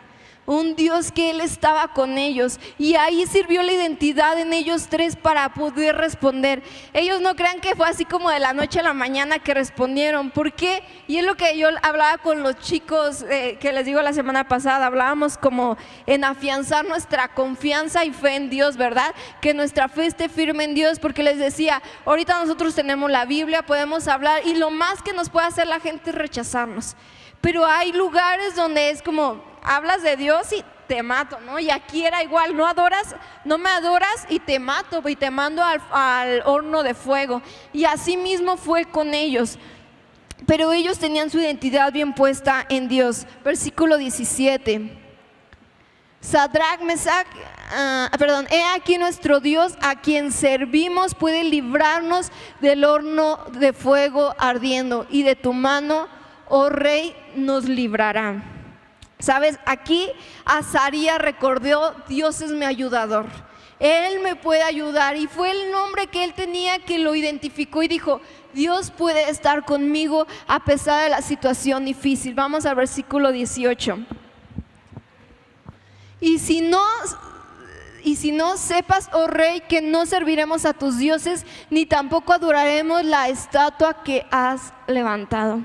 un Dios que él estaba con ellos, y ahí sirvió la identidad en ellos tres para poder responder. Ellos no crean que fue así como de la noche a la mañana que respondieron. ¿Por qué? Y es lo que yo hablaba con los chicos que les digo la semana pasada, hablábamos como en afianzar nuestra confianza y fe en Dios, ¿verdad? Que nuestra fe esté firme en Dios, porque les decía, ahorita nosotros tenemos la Biblia, podemos hablar y lo más que nos puede hacer la gente es rechazarnos. Pero hay lugares donde es como, hablas de Dios y te mato, ¿no? Y aquí era igual, no me adoras y te mato y te mando al horno de fuego. Y así mismo fue con ellos. Pero ellos tenían su identidad bien puesta en Dios. Versículo 17. Sadrach, Mesach, he aquí nuestro Dios a quien servimos puede librarnos del horno de fuego ardiendo, y de tu mano, oh rey, nos librará. Sabes, aquí Azarías recordó, Dios es mi ayudador, Él me puede ayudar, y fue el nombre que él tenía que lo identificó y dijo, Dios puede estar conmigo a pesar de la situación difícil. Vamos al versículo 18. Y si no sepas, oh rey, que no serviremos a tus dioses, ni tampoco adoraremos la estatua que has levantado.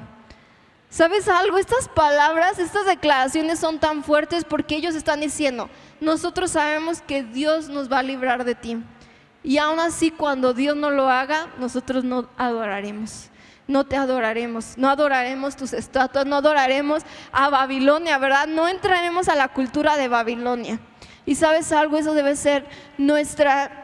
¿Sabes algo? Estas palabras, estas declaraciones son tan fuertes porque ellos están diciendo, nosotros sabemos que Dios nos va a librar de ti. Y aún así, cuando Dios no lo haga, nosotros no adoraremos. No te adoraremos, no adoraremos tus estatuas, no adoraremos a Babilonia, ¿verdad? No entraremos a la cultura de Babilonia. Y ¿sabes algo? Eso debe ser nuestra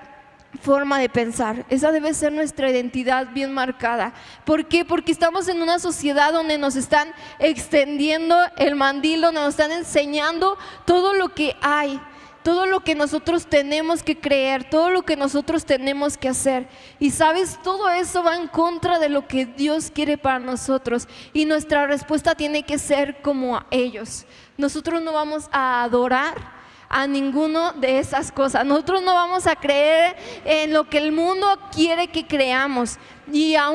forma de pensar, esa debe ser nuestra identidad bien marcada. ¿Por qué? Porque estamos en una sociedad donde nos están extendiendo el mandil, donde nos están enseñando todo lo que hay, todo lo que nosotros tenemos que creer, todo lo que nosotros tenemos que hacer. Y sabes, todo eso va en contra de lo que Dios quiere para nosotros, y nuestra respuesta tiene que ser como a ellos. Nosotros no vamos a adorar a ninguno de esas cosas. Nosotros no vamos a creer en lo que el mundo quiere que creamos, y a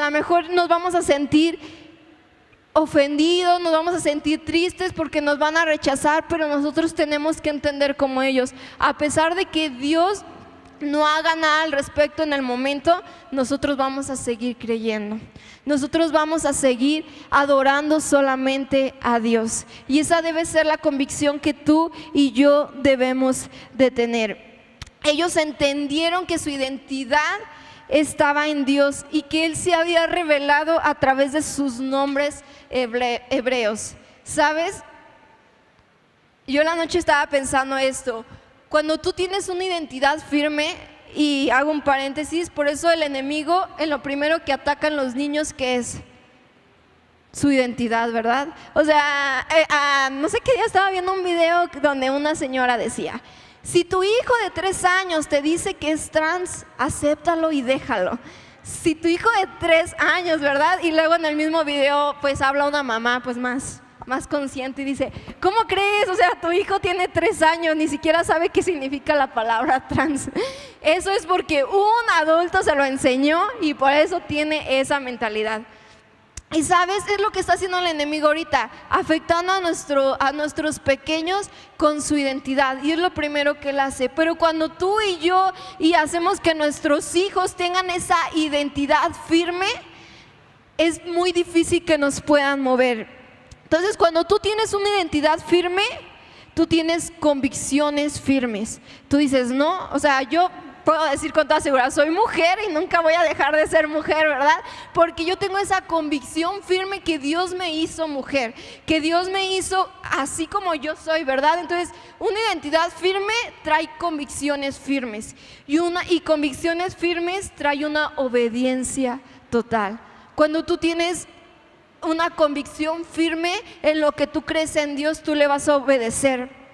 lo mejor nos vamos a sentir ofendidos, nos vamos a sentir tristes porque nos van a rechazar, pero nosotros tenemos que entender como ellos, a pesar de que Dios no haga nada al respecto en el momento, nosotros vamos a seguir creyendo. Nosotros vamos a seguir adorando solamente a Dios. Y esa debe ser la convicción que tú y yo debemos de tener. Ellos entendieron que su identidad estaba en Dios y que Él se había revelado a través de sus nombres hebreos. ¿Sabes? Yo la noche estaba pensando esto. Cuando tú tienes una identidad firme, y hago un paréntesis, por eso el enemigo en lo primero que atacan los niños, ¿qué es? Su identidad, ¿verdad? O sea, no sé qué día estaba viendo un video donde una señora decía: si tu hijo de 3 años te dice que es trans, acéptalo y déjalo. Si tu hijo de 3 años, ¿verdad? Y luego en el mismo video pues habla una mamá pues más consciente y dice: ¿cómo crees? O sea, tu hijo tiene 3 años, ni siquiera sabe qué significa la palabra trans. Eso es porque un adulto se lo enseñó y por eso tiene esa mentalidad. Y sabes, es lo que está haciendo el enemigo ahorita, afectando a nuestros pequeños con su identidad, y es lo primero que él hace. Pero cuando tú y yo hacemos que nuestros hijos tengan esa identidad firme, es muy difícil que nos puedan mover. Entonces, cuando tú tienes una identidad firme, tú tienes convicciones firmes. Tú dices: no, o sea, yo puedo decir con toda seguridad, soy mujer y nunca voy a dejar de ser mujer, ¿verdad? Porque yo tengo esa convicción firme que Dios me hizo mujer, que Dios me hizo así como yo soy, ¿verdad? Entonces, una identidad firme trae convicciones firmes, y convicciones firmes trae una obediencia total. Cuando tú tienes una convicción firme en lo que tú crees en Dios, tú le vas a obedecer.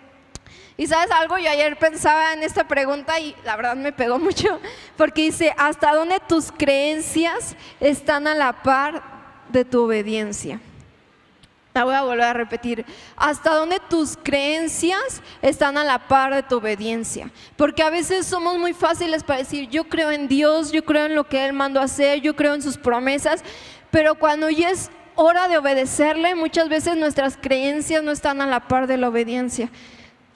Y ¿sabes algo? Yo ayer pensaba en esta pregunta y la verdad me pegó mucho, porque dice: ¿hasta dónde tus creencias están a la par de tu obediencia? La voy a volver a repetir: ¿hasta dónde tus creencias están a la par de tu obediencia? Porque a veces somos muy fáciles para decir: yo creo en Dios, yo creo en lo que Él mandó a hacer, yo creo en sus promesas, pero cuando ya es hora de obedecerle, muchas veces nuestras creencias no están a la par de la obediencia.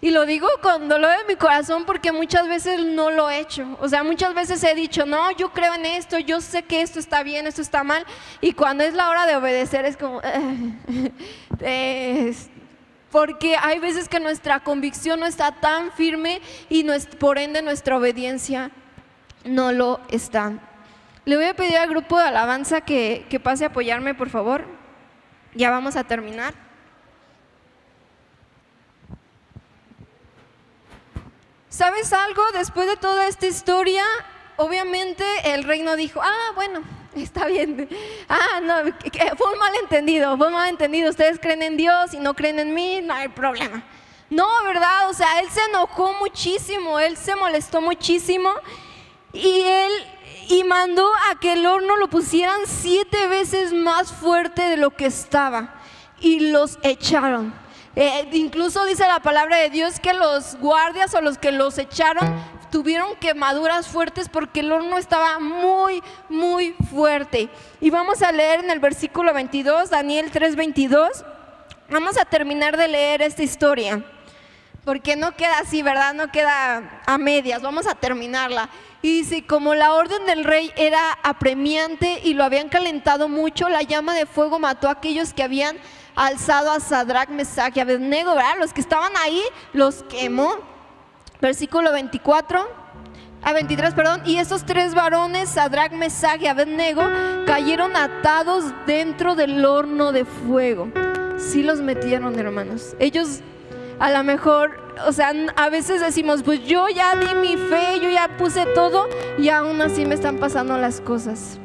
Y lo digo con dolor en mi corazón porque muchas veces no lo he hecho. O sea, muchas veces he dicho: no, yo creo en esto, yo sé que esto está bien, esto está mal. Y cuando es la hora de obedecer es como porque hay veces que nuestra convicción no está tan firme y por ende nuestra obediencia no lo está. Le voy a pedir al grupo de alabanza que pase a apoyarme, por favor. Ya vamos a terminar. ¿Sabes algo? Después de toda esta historia, obviamente el rey no dijo: bueno, está bien. No, fue un malentendido. Ustedes creen en Dios y no creen en mí, no hay problema. No, ¿verdad? O sea, él se enojó muchísimo, él se molestó muchísimo y mandó a que el horno lo pusieran 7 veces más fuerte de lo que estaba, y los echaron. Incluso dice la palabra de Dios que los guardias o los que los echaron tuvieron quemaduras fuertes porque el horno estaba muy, muy fuerte. Y vamos a leer en el versículo 22, Daniel 3:22. Vamos a terminar de leer esta historia, porque no queda así, ¿verdad? No queda a medias, vamos a terminarla. Y dice: como la orden del rey era apremiante y lo habían calentado mucho, la llama de fuego mató a aquellos que habían alzado a Sadrach, Mesach y Abednego, ¿verdad? Los que estaban ahí los quemó. Versículo 23, perdón. Y esos 3 varones, Sadrach, Mesach y Abednego, cayeron atados dentro del horno de fuego. Sí los metieron, hermanos. Ellos a lo mejor, o sea, a veces decimos: pues yo ya di mi fe, yo ya puse todo, y aún así me están pasando las cosas.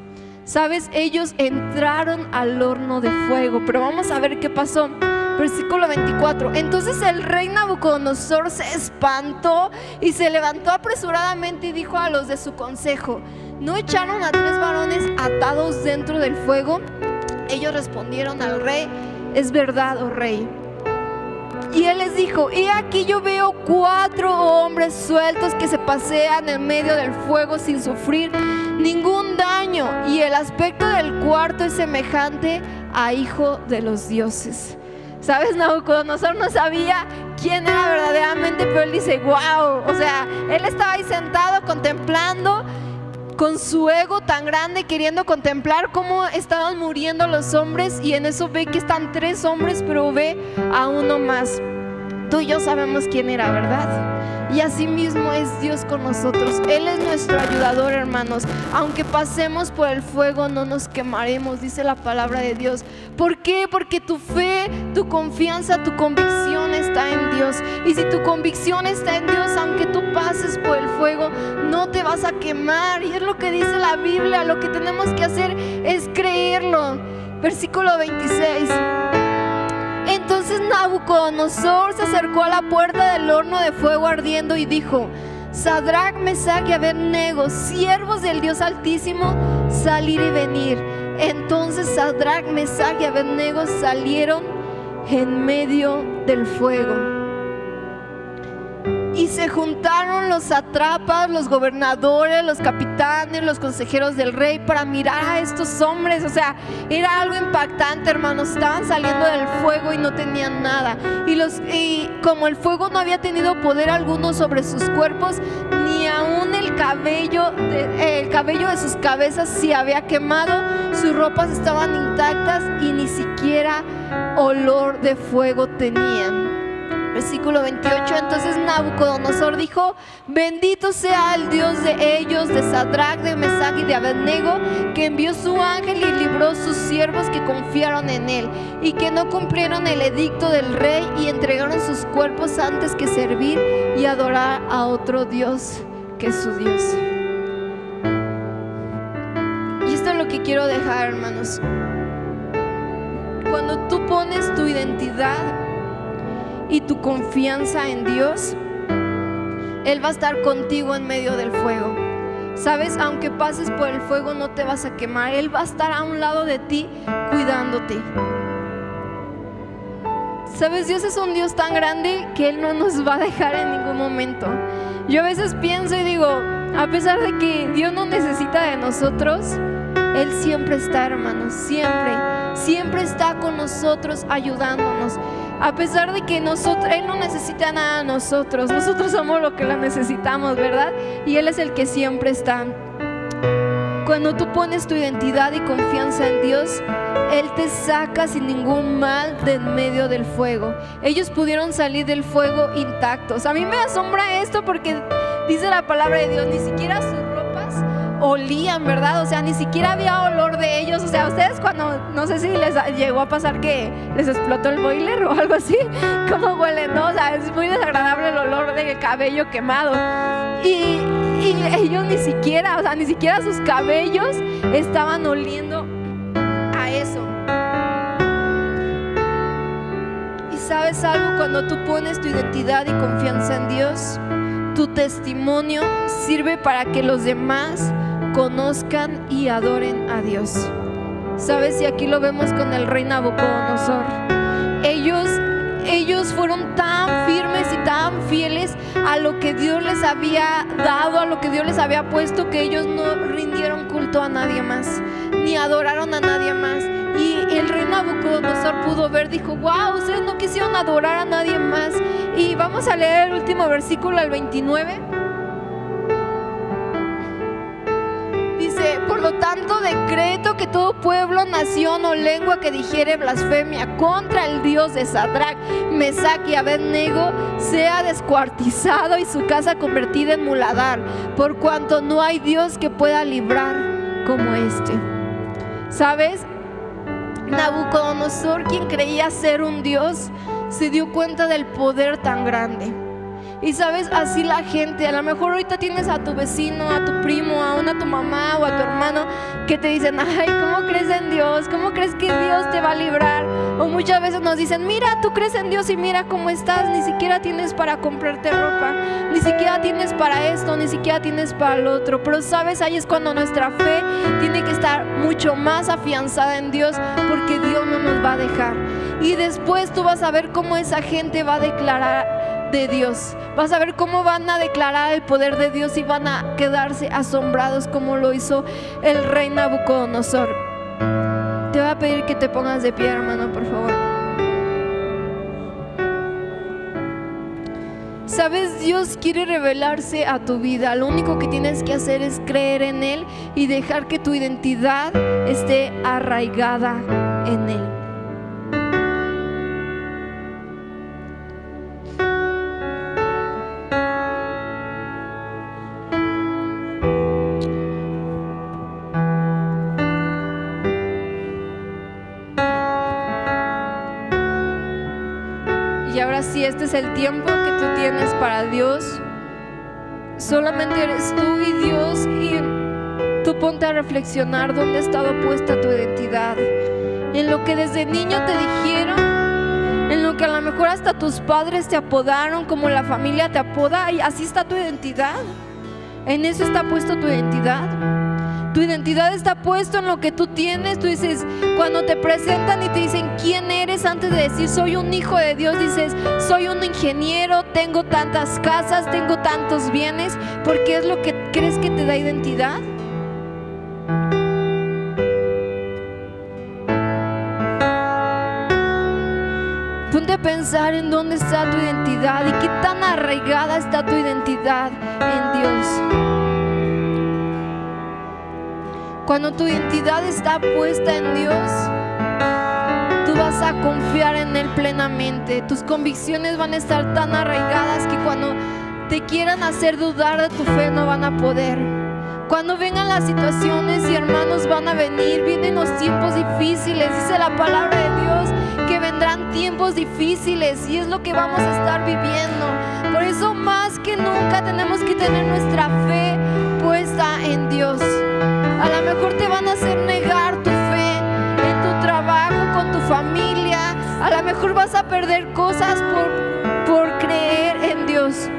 ¿Sabes? Ellos entraron al horno de fuego, pero vamos a ver qué pasó. Versículo 24. Entonces el rey Nabucodonosor se espantó y se levantó apresuradamente y dijo a los de su consejo: ¿no echaron a 3 varones atados dentro del fuego? Ellos respondieron al rey: es verdad, oh rey. Y él les dijo: he aquí yo veo 4 hombres sueltos que se pasean en medio del fuego sin sufrir ningún daño, y el aspecto del cuarto es semejante a hijo de los dioses. ¿Sabes? Nabucodonosor no sabía quién era verdaderamente, pero él dice: wow, o sea, él estaba ahí sentado contemplando, con su ego tan grande, queriendo contemplar cómo estaban muriendo los hombres, y en eso ve que están 3 hombres, pero ve a uno más. Tú y yo sabemos quién era, ¿verdad? Y así mismo es Dios con nosotros. Él es nuestro ayudador, hermanos. Aunque pasemos por el fuego, no nos quemaremos, dice la palabra de Dios. ¿Por qué? Porque tu fe, tu confianza, tu convicción está en en Dios. Y si tu convicción está en Dios, aunque tú pases por el fuego, no te vas a quemar. Y es lo que dice la Biblia. Lo que tenemos que hacer es creerlo. Versículo 26. Entonces Nabucodonosor se acercó a la puerta del horno de fuego ardiendo y dijo: Sadrac, Mesach y Abednego, siervos del Dios Altísimo, salir y venir. Entonces Sadrac, Mesach y Abednego salieron en medio del fuego. Y se juntaron los sátrapas, los gobernadores, los capitanes, los consejeros del rey para mirar a estos hombres. O sea, era algo impactante, hermanos. Estaban saliendo del fuego y no tenían nada. Y como el fuego no había tenido poder alguno sobre sus cuerpos, ni aún el cabello de sus cabezas se había quemado, sus ropas estaban intactas y ni siquiera olor de fuego tenían. Versículo 28. Entonces Nabucodonosor dijo: bendito sea el Dios de ellos, de Sadrac, de Mesach y de Abednego, que envió su ángel y libró sus siervos que confiaron en él, y que no cumplieron el edicto del rey y entregaron sus cuerpos antes que servir y adorar a otro Dios que su Dios. Y esto es lo que quiero dejar, hermanos. Cuando tú pones tu identidad y tu confianza en Dios, Él va a estar contigo en medio del fuego. Sabes, aunque pases por el fuego no te vas a quemar. Él va a estar a un lado de ti cuidándote. Sabes, Dios es un Dios tan grande que Él no nos va a dejar en ningún momento. Yo a veces pienso y digo, a pesar de que Dios no necesita de nosotros, Él siempre está, hermanos, siempre está con nosotros ayudándonos. A pesar de que Él no necesita nada de nosotros somos lo que lo necesitamos, ¿verdad? Y Él es el que siempre está. Cuando tú pones tu identidad y confianza en Dios, Él te saca sin ningún mal de en medio del fuego. Ellos pudieron salir del fuego intactos. A mí me asombra esto porque dice la palabra de Dios, ni siquiera sus ropas olían, ¿verdad? O sea, ni siquiera había olor de ellos. O sea, ustedes cuando, no sé si les llegó a pasar que les explotó el boiler o algo así, ¿cómo huelen, no? O sea, es muy desagradable el olor del cabello quemado. Y ellos ni siquiera sus cabellos estaban oliendo a eso. Y sabes algo, cuando tú pones tu identidad y confianza en Dios, tu testimonio sirve para que los demás conozcan y adoren a Dios. Sabes, y aquí lo vemos con el rey Nabucodonosor. Ellos fueron tan firmes y tan fieles a lo que Dios les había dado, a lo que Dios les había puesto, que ellos no rindieron culto a nadie más, ni adoraron a nadie más. Y el rey Nabucodonosor pudo ver, dijo: wow, ustedes no quisieron adorar a nadie más. Y vamos a leer el último versículo, el 29. Dice: por lo tanto decreto que todo pueblo, nación o lengua que dijere blasfemia contra el Dios de Sadrac, Mesach y Abednego sea descuartizado y su casa convertida en muladar, por cuanto no hay Dios que pueda librar como este. ¿Sabes? Nabucodonosor, quien creía ser un Dios, se dio cuenta del poder tan grande. Y sabes, así la gente, a lo mejor ahorita tienes a tu vecino, a tu primo, a tu mamá o a tu hermano que te dicen: ay, ¿cómo crees en Dios? ¿Cómo crees que Dios te va a librar? O muchas veces nos dicen: mira, tú crees en Dios y mira cómo estás, ni siquiera tienes para comprarte ropa, ni siquiera tienes para esto, ni siquiera tienes para lo otro. Pero sabes, ahí es cuando nuestra fe tiene que estar mucho más afianzada en Dios, porque Dios no nos va a dejar. Y después tú vas a ver cómo esa gente va a declarar de Dios. Vas a ver cómo van a declarar el poder de Dios y van a quedarse asombrados como lo hizo el rey Nabucodonosor. Te voy a pedir que te pongas de pie, hermano, por favor. Sabes, Dios quiere revelarse a tu vida. Lo único que tienes que hacer es creer en Él y dejar que tu identidad esté arraigada en Él. y este es el tiempo que tú tienes para Dios. Solamente eres tú y Dios, y tú ponte a reflexionar dónde ha estado puesta tu identidad. En lo que desde niño te dijeron, en lo que a lo mejor hasta tus padres te apodaron, como la familia te apoda, y así está tu identidad. En eso está puesto tu identidad. Tu identidad está puesta en lo que tú tienes. Tú dices, cuando te presentan y te dicen quién eres, antes de decir soy un hijo de Dios, dices soy un ingeniero, tengo tantas casas, tengo tantos bienes, porque es lo que crees que te da identidad. Ponte a pensar en dónde está tu identidad y qué tan arraigada está tu identidad en Dios. Cuando tu identidad está puesta en Dios, tú vas a confiar en Él plenamente. Tus convicciones van a estar tan arraigadas que cuando te quieran hacer dudar de tu fe no van a poder. Cuando vengan las situaciones, y hermanos, van a venir, vienen los tiempos difíciles. Dice la palabra de Dios que vendrán tiempos difíciles, y es lo que vamos a estar viviendo. Por eso más que nunca tenemos que tener nuestra fe puesta en Dios. A lo mejor te van a hacer negar tu fe en tu trabajo, con tu familia. A lo mejor vas a perder cosas por creer en Dios.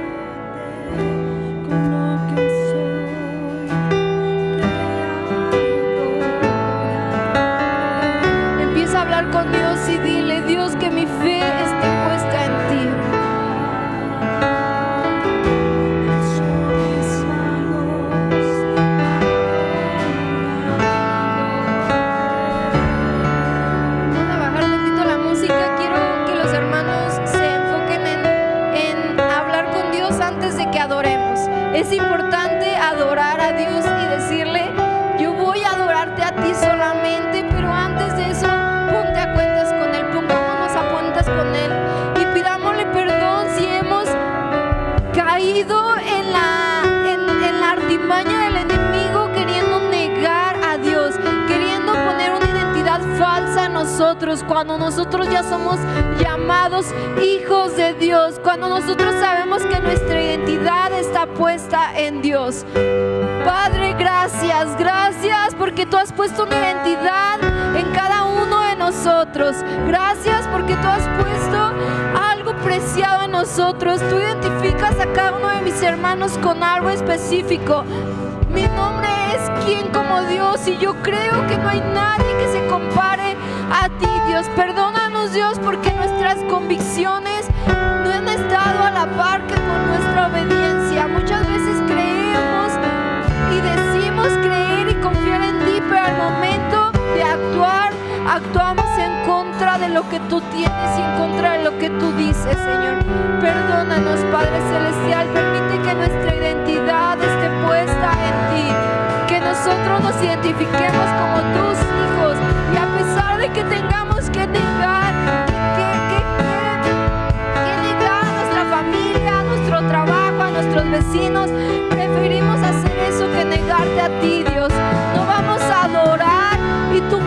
Empieza a hablar con Dios y dile: Dios, que mi fe esté puesta en ti. Es importante adorar a Dios y decirle: yo voy a adorarte a ti solamente, pero antes de eso ponte a cuentas con Él, pongámonos a cuentas con Él y pidámosle perdón si hemos caído en la artimaña del enemigo, queriendo negar a Dios, queriendo poner una identidad falsa en nosotros, cuando nosotros ya somos llamados hijos de Dios, cuando nosotros sabemos que nuestra identidad está puesta en Dios. Padre, gracias, gracias porque tú has puesto una identidad en cada uno de nosotros. Gracias porque tú has puesto algo preciado en nosotros. Tú identificas a cada uno de mis hermanos con algo específico. Mi nombre es ¿quién como Dios? Y yo creo que no hay nadie que se compare a ti, Dios. Perdónanos, Dios, porque nuestras convicciones no han estado a la par que con nuestra obediencia. Muchas veces creemos y decimos creer y confiar en ti, pero al momento de actuar, actuamos en contra de lo que tú tienes y en contra de lo que tú dices, Señor. Perdónanos, Padre Celestial. Permite que nuestra identidad esté puesta en ti, que nosotros nos identifiquemos como tus hijos, y a pesar de que tengamos que negar, negar a nuestra familia, a nuestro trabajo, a nuestros vecinos, preferimos hacer eso que negarte a ti, Dios. No vamos a adorar, y tú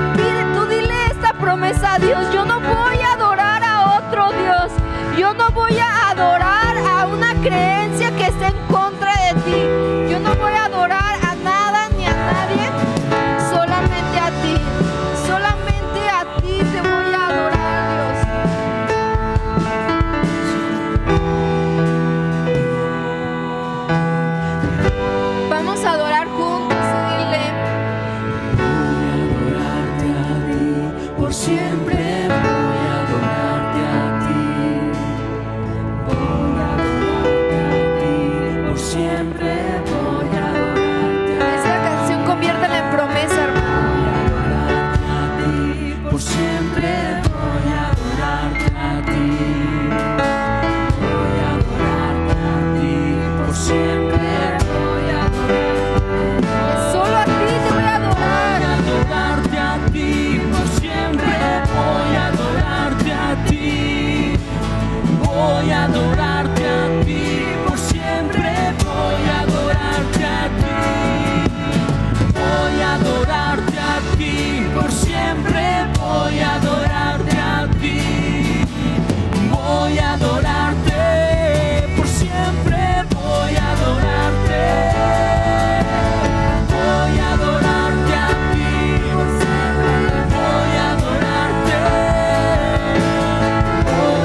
dile esta promesa a Dios: yo no voy a adorar a otro Dios, yo no voy a adorar a una creencia